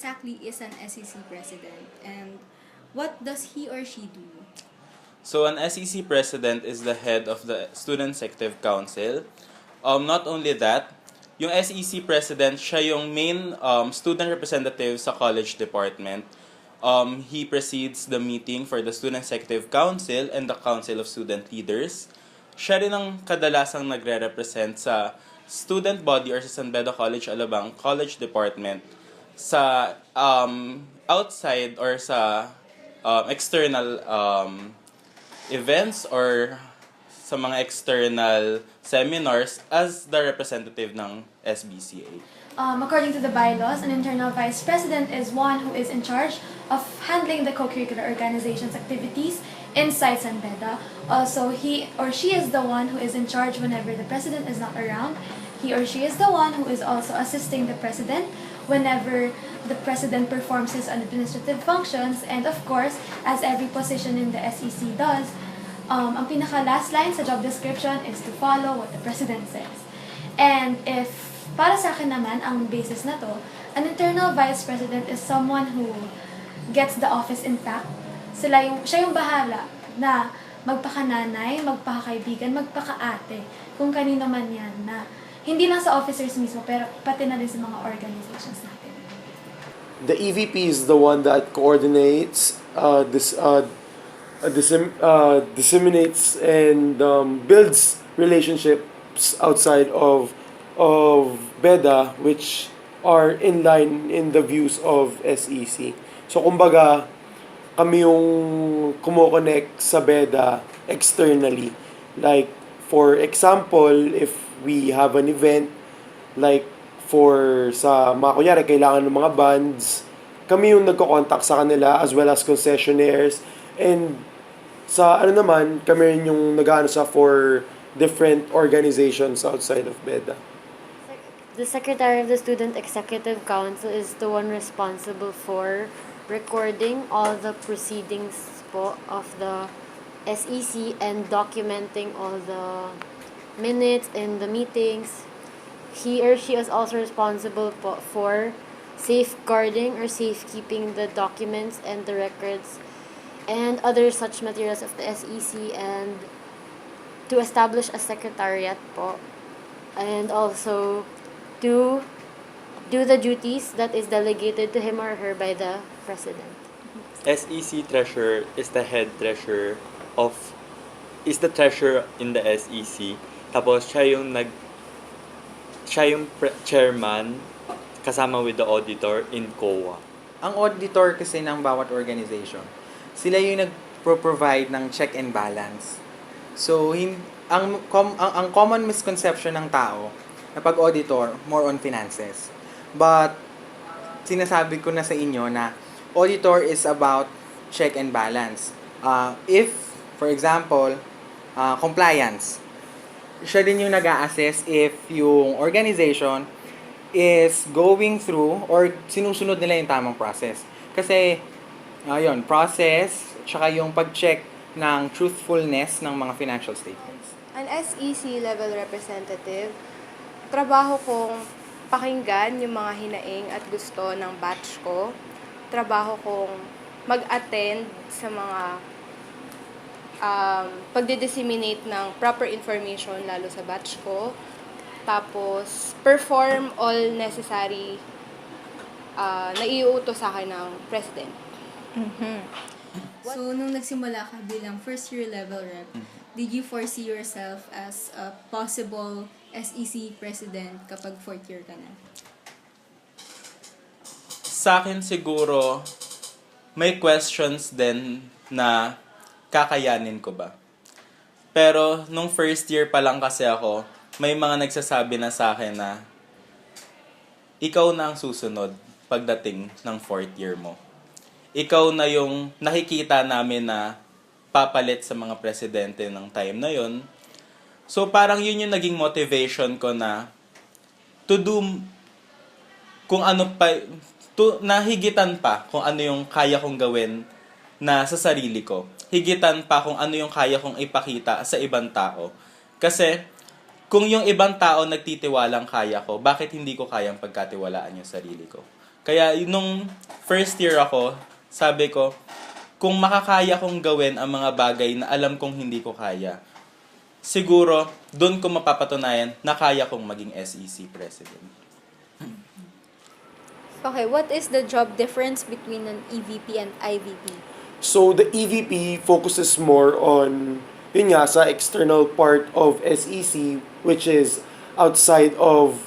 exactly is an SEC president and what does he or she do? So an SEC president is the head of the Student Executive Council. Not only that, yung SEC president, siya yung main student representative sa college department. He presides the meeting for the Student Executive Council and the Council of Student Leaders. Siya rin ang kadalasang nagre-represent sa student body or sa San Beda College Alabang College Department sa outside or sa external events or sa mga external seminars as the representative ng SBCA. According to the bylaws, an internal vice president is one who is in charge of handling the co-curricular organization's activities inside San Beda. Also, he or she is the one who is in charge whenever the president is not around. He or she is the one who is also assisting the president whenever the president performs his administrative functions. And of course, as every position in the SEC does, ang pinaka-last line sa job description is to follow what the president says. And if para sa akin naman, ang basis na to, an internal vice president is someone who gets the office intact. Siya yung bahala na magpakananay, magpakaibigan, magpakaate, kung kanino man yan, na hindi lang sa officers mismo, pero pati na din sa mga organizations natin. The EVP is the one that coordinates, disseminates, and builds relationships outside of BEDA, which are in line in the views of SEC. So kumbaga, kami yung kumo-connect sa BEDA externally. Like, for example, if we have an event, like sa mga kunyari, kailangan ng mga bands, kami yung nagko-contact sa kanila as well as concessionaires. And sa naman, kami rin yung nag-ano sa for different organizations outside of BEDA. The Secretary of the Student Executive Council is the one responsible for recording all the proceedings po of the SEC and documenting all the minutes in the meetings. He or she is also responsible po for safeguarding or safekeeping the documents and the records and other such materials of the SEC, and to establish a secretariat po, and also to do the duties that is delegated to him or her by the president. SEC treasurer is the head treasurer is the treasurer in the SEC. Tapos siya yung chairman kasama with the auditor in COA. Ang auditor kasi ng bawat organization, sila yung nagpro-provide ng check and balance. So, ang common misconception ng tao na pag-auditor, more on finances. But, sinasabi ko na sa inyo na auditor is about check and balance. If, for example, compliance, siya din yung nag-a-assess if yung organization is going through or sinusunod nila yung tamang process. Kasi, process, tsaka yung pag-check ng truthfulness ng mga financial statements. An SEC level representative, trabaho kong pakinggan yung mga hinaing at gusto ng batch ko. Trabaho kong mag-attend sa mga pagdi-disseminate ng proper information lalo sa batch ko. Tapos, perform all necessary na iuutos sa akin ng president. So, nung nagsimula ka bilang first year level rep, did you foresee yourself as a possible SEC president kapag fourth year ka na? Sa akin siguro, may questions din na kakayanin ko ba. Pero nung first year pa lang kasi ako, may mga nagsasabi na sa akin na ikaw na ang susunod pagdating ng fourth year mo. Ikaw na yung nakikita namin na papalit sa mga presidente ng time na yon. So parang yun yung naging motivation ko na to do kung ano pa, nahigitan pa kung ano yung kaya kong gawin na sa sarili ko. Higitan pa kung ano yung kaya kong ipakita sa ibang tao. Kasi kung yung ibang tao nagtitiwalang kaya ko, bakit hindi ko kayang pagkatiwalaan yung sarili ko? Kaya nung first year ako, sabi ko, kung makakaya kong gawin ang mga bagay na alam kong hindi ko kaya, siguro, doon ko mapapatunayan na kaya kong maging SEC president. Okay, what is the job difference between an EVP and IVP? So the EVP focuses more on yun nga sa external part of SEC, which is outside of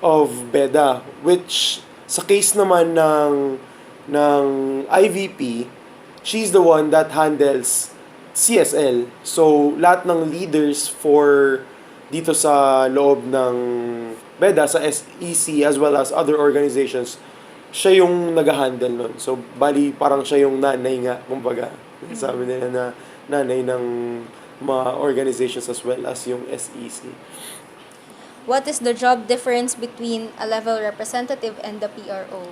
BEDA, which sa case naman ng IVP, she's the one that handles CSL. So lahat ng leaders for dito sa loob ng BEDA sa SEC as well as other organizations, siya yung nag-handle nun. So, bali, parang siya yung nanay nga, kumbaga. Sabi nila na nanay ng mga organizations as well as yung SEC. What is the job difference between a level representative and the PRO?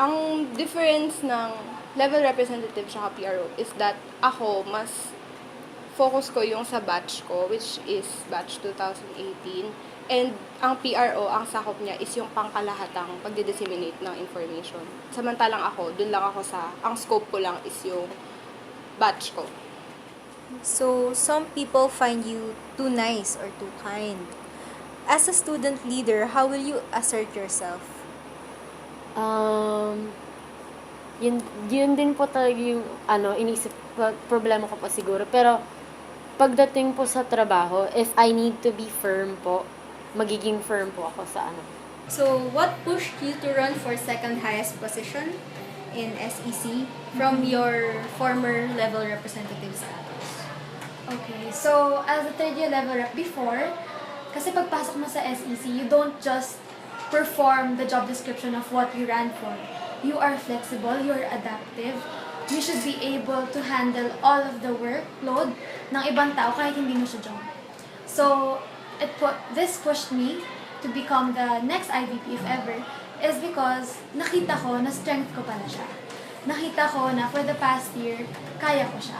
Ang difference ng level representative sa PRO is that ako, mas focus ko yung sa batch ko, which is batch 2018. And ang PRO, ang sakop niya is yung pangkalahatang pagdi-disseminate ng information. Samantalang ako, dun lang ako ang scope ko lang is yung batch ko. So, some people find you too nice or too kind. As a student leader, how will you assert yourself? Yun din po talaga yung problema ko po siguro. Pero pagdating po sa trabaho, if I need to be firm po, magiging firm po ako sa So, what pushed you to run for second highest position in SEC from your former level representative status? Okay, so as a third year level rep before, kasi pagpasok mo sa SEC, you don't just perform the job description of what you ran for. You are flexible, you are adaptive, you should be able to handle all of the workload ng ibang tao kahit hindi mo siya job. So, this pushed me to become the next IVP if ever is because nakita ko na strength ko pala siya. Nakita ko na for the past year, kaya ko siya.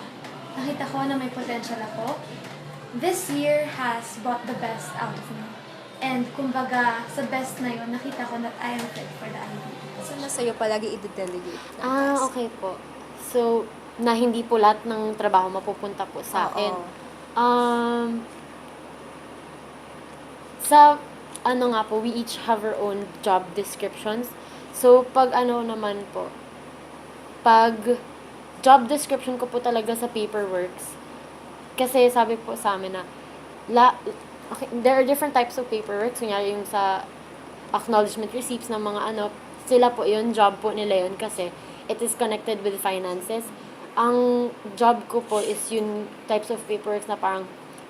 Nakita ko na may potential ako. This year has brought the best out of me. And kumbaga, sa best na yun, nakita ko that I am fit for the IVP. So, sa'yo palagi i-delegate. okay po. So, na hindi po lahat ng trabaho mapupunta po sa akin. We each have our own job descriptions. So, pag job description ko po talaga sa paperworks, kasi sabi po sa amin na, there are different types of paperworks. Kunyari yung sa acknowledgement receipts ng mga sila po yun, job po nila yun kasi it is connected with finances. Ang job ko po is yung types of paperworks na parang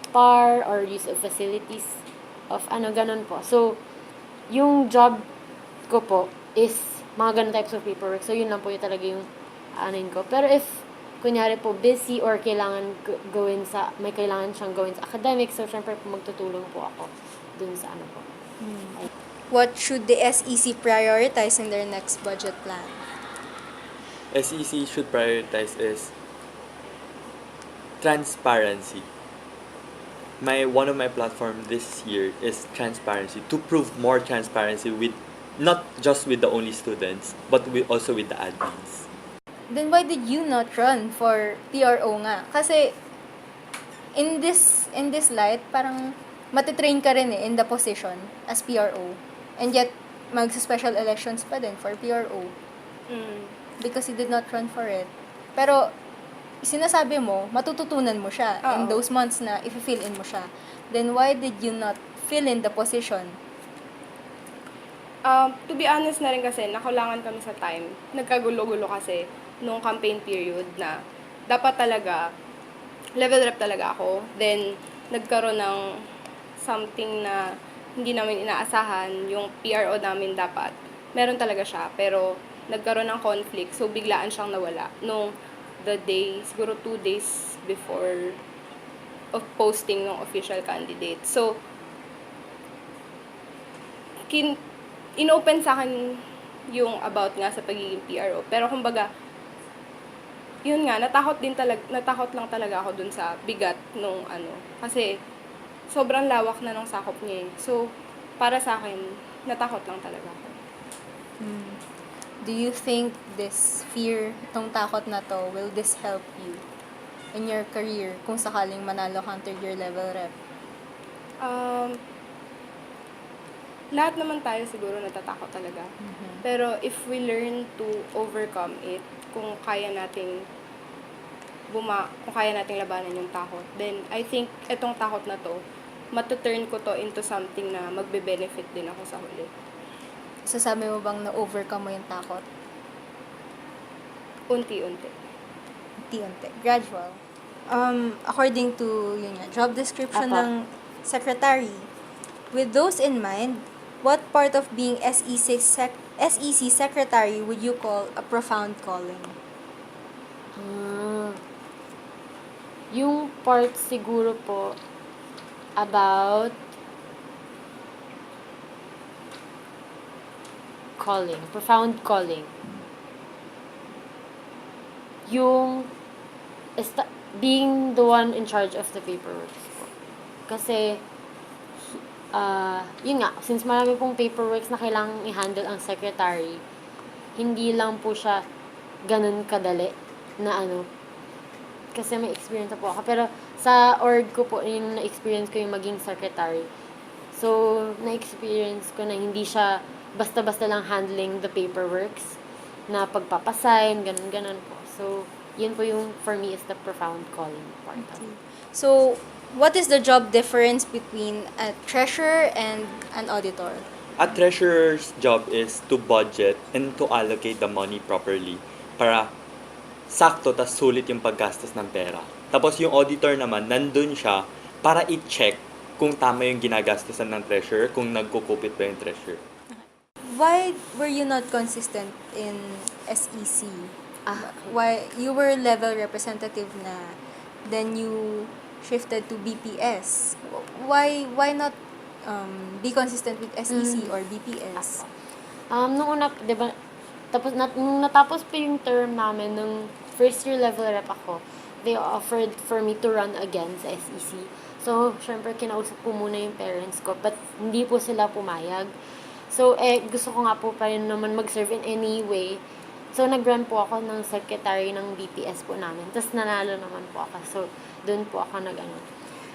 PAR or use of facilities of ganun po. So, yung job ko po is mga ganun types of paperwork. So, yun lang po yung talaga yung ko. Pero if, kunyari po, busy or may kailangan siyang gawin sa academics, so, syempre po magtutulong po ako dun sa po. What should the SEC prioritize in their next budget plan? SEC should prioritize is transparency. One of my platform this year is transparency, to prove more transparency with not just with the only students but also with the admins. Then why did you not run for PRO nga? Kasi in this light, parang matitrain ka rin in the position as PRO. And yet, mag-special elections pa din for PRO. Because you did not run for it. Pero, sinasabi mo, matututunan mo siya in those months na i-fill in mo siya. Then why did you not fill in the position? To be honest na rin kasi, nakulangan kami sa time. Nagkagulo-gulo kasi nung campaign period na dapat talaga, level rep talaga ako. Then, nagkaroon ng something na hindi namin inaasahan. Yung PRO namin dapat, meron talaga siya. Pero, nagkaroon ng conflict. So, biglaan siyang nawala. Nung the day, siguro 2 days before of posting ng official candidate. So, inopen sa akin yung about nga sa pagiging PRO. Pero kumbaga, yun nga, natakot lang talaga ako dun sa bigat nung Kasi, sobrang lawak na nung sakop niya eh. So, para sa akin, natakot lang talaga ako. Do you think this fear, itong takot na to, will this help you in your career kung sakaling manalo kang third year level rep? Lahat naman tayo siguro natatakot talaga. Pero if we learn to overcome it, kung kaya nating labanan yung takot, then I think etong takot na to, matuturn ko to into something na magbe-benefit din ako sa huli. Sasabi mo bang na-overcome mo yung takot? Unti-unti. Unti-unti. Gradual. According to yun nga, job description Apo. ng secretary, with those in mind, what part of being SEC secretary would you call a profound calling? Yung part siguro po about calling, profound calling. Yung being the one in charge of the paperwork po. Kasi yun nga, since marami pong paperworks na kailangang i-handle ang secretary, hindi lang po siya ganun kadali na kasi may experience na po ako. Pero sa org ko po, yung na-experience ko yung maging secretary. So, na-experience ko na hindi siya basta-basta lang handling the paperworks na pagpapasign, ganun-ganun po. So, yun po yung, for me, is the profound calling part of it. So, what is the job difference between a treasurer and an auditor? A treasurer's job is to budget and to allocate the money properly para sakto tas sulit yung paggastos ng pera. Tapos yung auditor naman, nandun siya para i-check kung tama yung ginagastosan ng treasurer, kung nagkukupit ba yung treasurer. Why were you not consistent in SEC? Okay. Why you were level representative na, then you shifted to BPS? Why not be consistent with SEC or BPS? Nung una, di ba, nung natapos pa yung term namin, nung first year level rep ako, they offered for me to run again sa SEC. So, syempre, kinausap ko muna yung parents ko, but hindi po sila pumayag. So, gusto ko nga po pa rin naman mag-serve in any way. So, nag-run po ako ng secretary ng BPS po namin. Tapos, nanalo naman po ako. So, doon po ako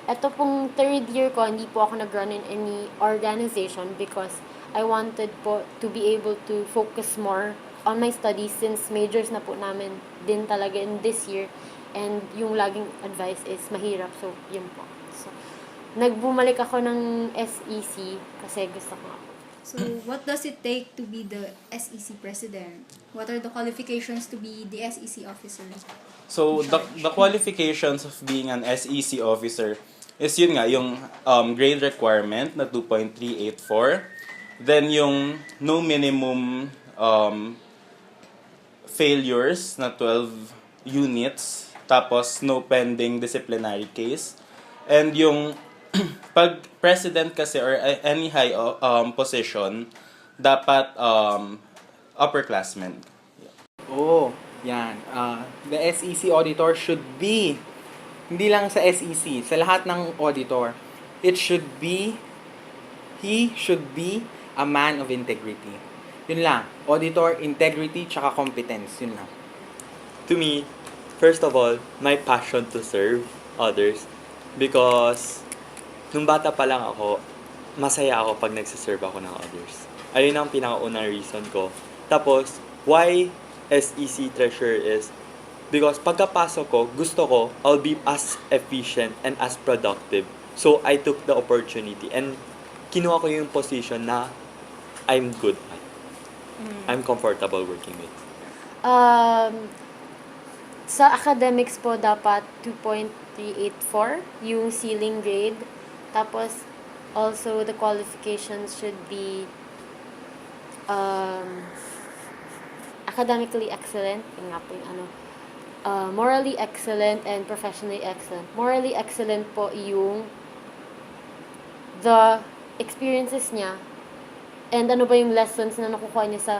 Ito pong third year ko, hindi po ako nag-run in any organization because I wanted po to be able to focus more on my studies since majors na po namin din talaga in this year. And yung laging advice is mahirap. So, yun po. So, nagbumalik ako ng SEC kasi gusto ko nga po. So, what does it take to be the SEC president? What are the qualifications to be the SEC officer? So, the qualifications of being an SEC officer is yun nga, yung grade requirement na 2.384. Then, yung no minimum failures na 12 units. Tapos, no pending disciplinary case. And yung pag president kasi or any high position, dapat upperclassmen. Oh, yan. The SEC auditor should be, hindi lang sa SEC, sa lahat ng auditor, he should be a man of integrity. Yun lang. Auditor, integrity, tsaka competence. Yun lang. To me, first of all, my passion to serve others because nung bata pa lang ako, masaya ako pag nagsiserve ako ng others. Ayun ang pinakaunang reason ko. Tapos, why SEC treasurer is because pagkapasok ko, gusto ko, I'll be as efficient and as productive. So, I took the opportunity and kinuha ko yung position na I'm good at. I'm comfortable working with. Sa academics po, dapat 2.384 yung ceiling grade. Tapos, also, the qualifications should be academically excellent, yun nga po yung morally excellent and professionally excellent. Morally excellent po yung the experiences niya and ano ba yung lessons na nakukuha niya sa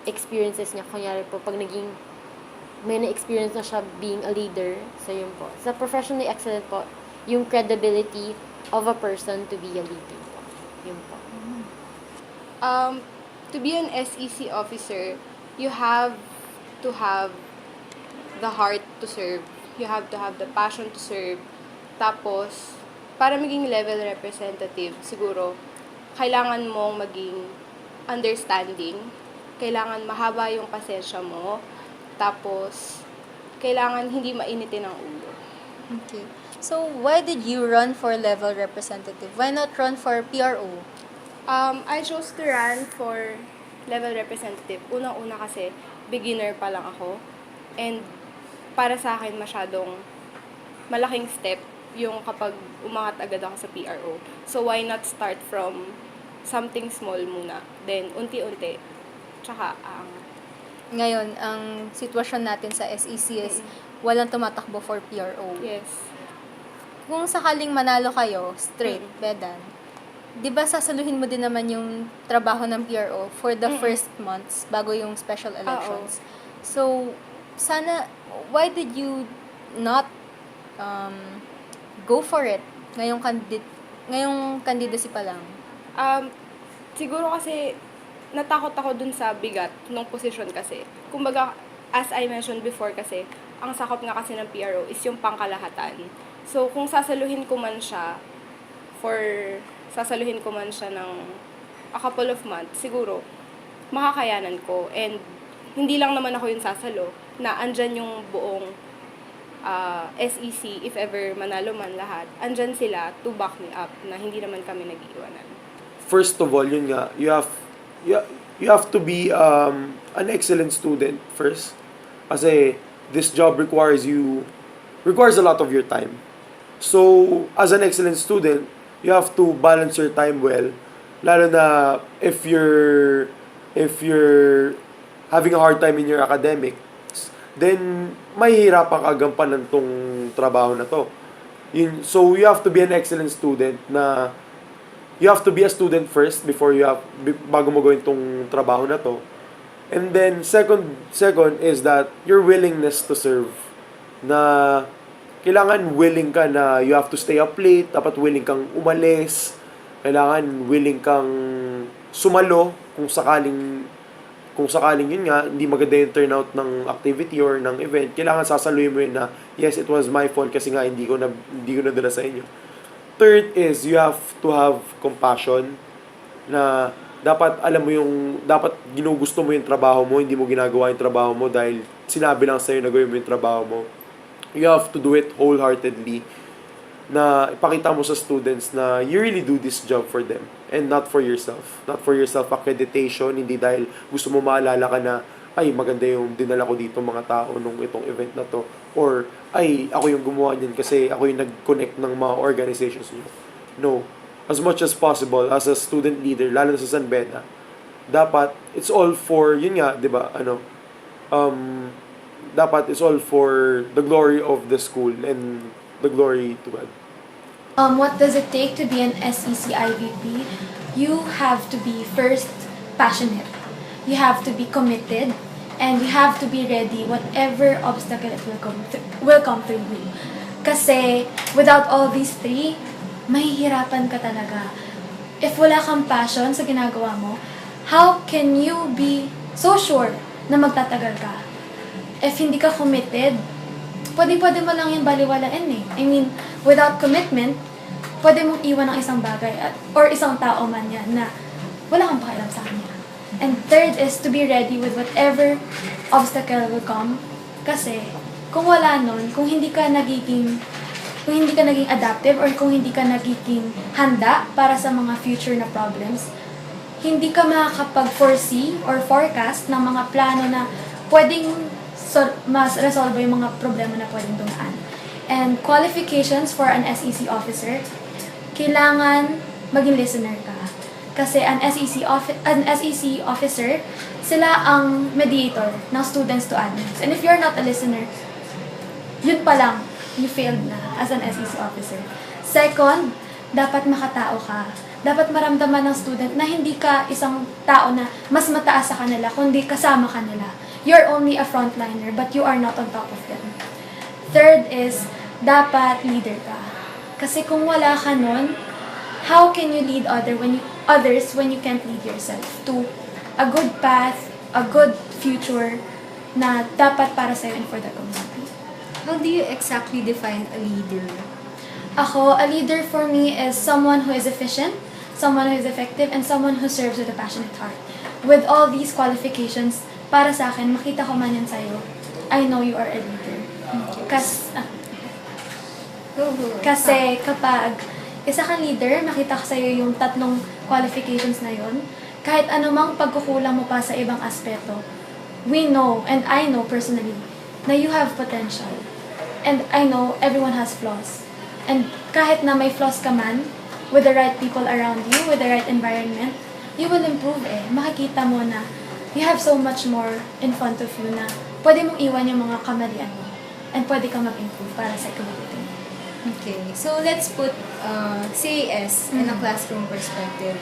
experiences niya. Kunyari po, pag may na-experience na siya being a leader, so yun po. Sa professionally excellent po, yung credibility of a person to be a leader po. Yun po. to be an SEC officer, you have to have the heart to serve. You have to have the passion to serve. Tapos, para maging level representative, siguro, kailangan mong maging understanding. Kailangan mahaba yung pasensya mo. Tapos, kailangan hindi mainitin ang ulo. Okay. So, why did you run for level representative? Why not run for PRO? I chose to run for level representative. Unang-una kasi, beginner pa lang ako. And para sa akin, masyadong malaking step yung kapag umangat agad ako sa PRO. So, why not start from something small muna? Then, unti-unti. Tsaka, Ngayon, ang sitwasyon natin sa SEC is walang tumatakbo for PRO. yes. Kung sakaling manalo kayo, straight, bedan, di ba sasaluhin mo din naman yung trabaho ng PRO for the first months bago yung special elections? So, sana, why did you not go for it ngayong candidacy pa lang? Siguro kasi natakot ako dun sa bigat ng posisyon kasi. Kumbaga, as I mentioned before kasi, ang sakop nga kasi ng PRO is yung pangkalahatan. So, kung sasaluhin ko man siya ng a couple of months, siguro, makakayanan ko. And, hindi lang naman ako yung sasalo, na andyan yung buong SEC, if ever manalo man lahat, andyan sila to back me up, na hindi naman kami nag-iwanan. First of all, yun nga, you have to be an excellent student first. Kasi this job requires a lot of your time. So, as an excellent student, you have to balance your time well. Lalo na if you're having a hard time in your academics, then mahihirapan ka gampanan tong trabaho na to. So, you have to be an excellent student na you have to be a student first bago mo gawin tong trabaho na to. And then second is that your willingness to serve, na kailangan willing ka na you have to stay up late, dapat willing kang umalis, kailangan willing kang sumalo kung sakaling yun nga, hindi maganda yung turnout ng activity or ng event, kailangan sasaluhin mo yun na, yes, it was my fault kasi nga hindi ko nadala sa inyo. Third is, you have to have compassion, na dapat dapat ginugusto mo yung trabaho mo, hindi mo ginagawa yung trabaho mo dahil sinabi lang sa'yo na gawin mo yung trabaho mo. You have to do it wholeheartedly, na ipakita mo sa students na you really do this job for them and not for yourself. Not for your self-accreditation, hindi dahil gusto mo maalala ka na, ay, maganda yung dinala ko dito mga tao nung itong event na to. Or, ay, ako yung gumawa niyan kasi ako yung nag-connect ng mga organizations niyo. No. As much as possible, as a student leader, lalo na sa San Beda, dapat, it's all for, yun nga, di ba, dapat it's all for the glory of the school and the glory to God. What does it take to be an SEC IVP? You have to be first passionate. You have to be committed, and you have to be ready whatever obstacle it will come through you. Kasi without all these three, mahihirapan ka talaga. If wala kang passion sa ginagawa mo, how can you be so sure na magtatagal ka? If hindi ka committed, pwede mo lang yung baliwalain eh. I mean, without commitment, pwede mong iwan ang isang bagay or isang tao man yan na wala kang pakialam sa kanya. And third is to be ready with whatever obstacle will come. Kasi, kung wala nun, kung hindi ka naging adaptive or kung hindi ka nagiging handa para sa mga future na problems, hindi ka makakapag-foresee or forecast ng mga plano na pwedeng mas resolve yung mga problema na pwedeng dumaan. And qualifications for an SEC officer, kailangan maging listener ka. Kasi an SEC officer, sila ang mediator ng students to admins. And if you're not a listener, yun pa lang, you failed na as an SEC officer. Second, dapat makatao ka. Dapat maramdaman ng student na hindi ka isang tao na mas mataas sa kanila, kundi kasama kanila. You're only a frontliner, but you are not on top of them. Third is, dapat leader ka. Kasi kung wala ka nun, how can you lead others when you can't lead yourself? To a good path, a good future na dapat para sa'yo and for the community. How do you exactly define a leader? Ako, a leader for me is someone who is efficient, someone who is effective, and someone who serves with a passionate heart. With all these qualifications, para sa akin, makita ko man yan sa'yo, I know you are a leader. Kasi kapag isa kang leader, makita ko sa'yo yung tatlong qualifications na yun, kahit anumang pagkukulang mo pa sa ibang aspeto, we know, and I know personally, na you have potential. And I know everyone has flaws. And kahit na may flaws ka man, with the right people around you, with the right environment, you will improve eh. Makikita mo na you have so much more in front of you na pwede mong iwan yung mga kamalian mo. And pwede kang mag-improve para sa community. Okay, so let's put CAS in a classroom perspective.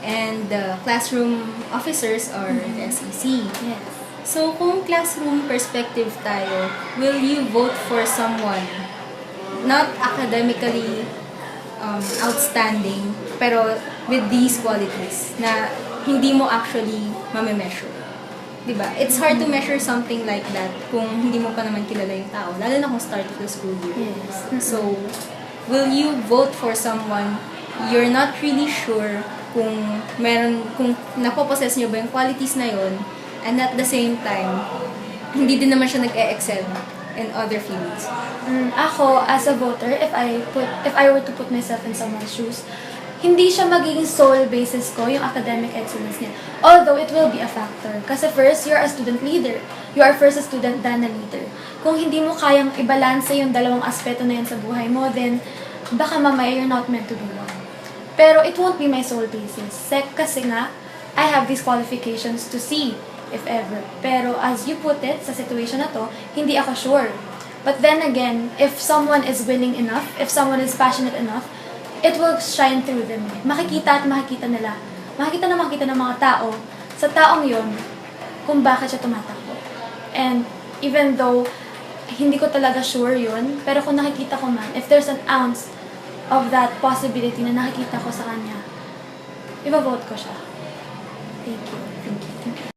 And the classroom officers are the SEC. Yes. So, kung classroom perspective tayo, will you vote for someone not academically outstanding, pero with these qualities na hindi mo actually mame-measure? Diba? It's hard to measure something like that kung hindi mo pa naman kilala yung tao, lalo na kung start of the school year. Yes. So, will you vote for someone you're not really sure kung napopossess nyo ba yung qualities na yon, and at the same time, hindi din naman siya nag-e-excel in other fields? Ako, as a voter, if I were to put myself in someone's shoes, hindi siya magiging sole basis ko yung academic excellence niya. Although, it will be a factor. Kasi first, you're a student leader. You are first a student than a leader. Kung hindi mo kayang ibalanse yung dalawang aspeto na yan sa buhay mo, then baka mamaya you're not meant to be one. Pero it won't be my sole basis. Kasi nga, I have these qualifications to see if ever. Pero as you put it, sa situation na to, hindi ako sure. But then again, if someone is willing enough, if someone is passionate enough, it will shine through them. Makikita nila. Makikita ng mga tao sa taong yon kung bakit siya tumatakbo. And even though hindi ko talaga sure yun, pero kung nakikita ko man, if there's an ounce of that possibility na nakikita ko sa kanya, i-vote ko siya. Thank you.